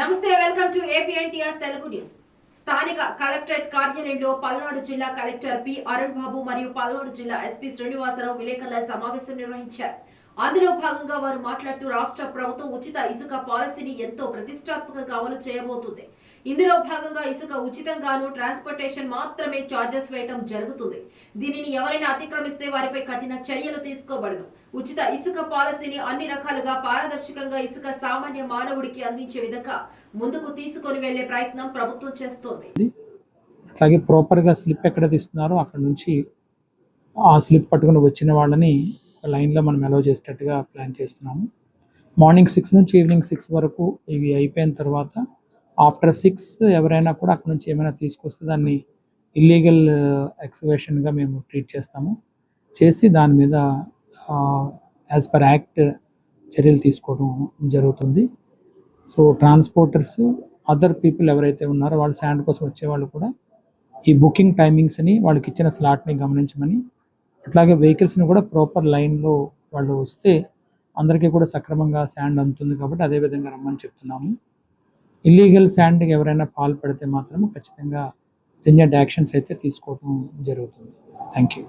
నమస్తే, welcome to ఏపీఎన్టీఆర్ Telugu news. స్థానిక collectorate కార్యాలయంలో పల్నాడు జిల్లా కలెక్టర్ పి అరుణ్ బాబు మరియు పల్నాడు జిల్లా ఎస్పీ శ్రీనివాసరావు విలేకరుల సమావేశం నిర్వహించారు. అందులో భాగంగా వారు మాట్లాడుతూ రాష్ట్ర ప్రభుత్వం ఉచిత ఇసుక పాలసీని ఎంతో ప్రతిష్టాత్మకంగా అమలు చేయబోతుంది. ఇందులో భాగంగా ఇసుక ఉచితంగాను ట్రాన్స్పోర్టేషన్ మాత్రమే ఛార్జెస్ వేయడం జరుగుతుంది. దీనిని ఎవరైనా అతిక్రమిస్తే వారిపై కఠిన చర్యలు తీసుకోబడను. ఉచిత ఇసుక పాలసీని అన్ని రకాలుగా పారదర్శకంగా ఇసుక సామాన్య మానవుడికి అందించే విధంగా ముందుకు తీసుకొని వెళ్లే ప్రయత్నం ప్రభుత్వం చేస్తోంది. అలాగే ప్రాపర్గా స్లిప్ ఎక్కడ తీస్తున్నారో అక్కడ నుంచి ఆ స్లిప్ పట్టుకుని వచ్చిన వాళ్ళని లైన్లో మనం అలౌ చేసేటట్టుగా ప్లాన్ చేస్తున్నాము. మార్నింగ్ 6 నుంచి ఈవినింగ్ 6 వరకు ఇవి అయిపోయిన తర్వాత ఆఫ్టర్ 6 ఎవరైనా కూడా అక్కడ నుంచి ఏమైనా తీసుకొస్తే దాన్ని ఇల్లీగల్ ఎక్స్కవేషన్గా మేము ట్రీట్ చేసి దాని మీద యాజ్ పర్ యాక్ట్ చర్యలు తీసుకోవడం జరుగుతుంది. సో ట్రాన్స్పోర్టర్స్ అదర్ పీపుల్ ఎవరైతే ఉన్నారో వాళ్ళు శాండ్ కోసం వచ్చేవాళ్ళు కూడా ఈ బుకింగ్ టైమింగ్స్ అని వాళ్ళకి ఇచ్చిన స్లాట్ని గమనించమని, అట్లాగే వెహికల్స్ని కూడా ప్రాపర్ లైన్లో వాళ్ళు వస్తే అందరికీ కూడా సక్రమంగా శాండ్ అందుతుంది కాబట్టి అదేవిధంగా రమ్మని చెప్తున్నాము. ఇల్లీగల్ శాండ్కి ఎవరైనా పాల్పడితే మాత్రం ఖచ్చితంగా స్ట్రింజెంట్ యాక్షన్స్ అయితే తీసుకోవడం జరుగుతుంది. Thank you.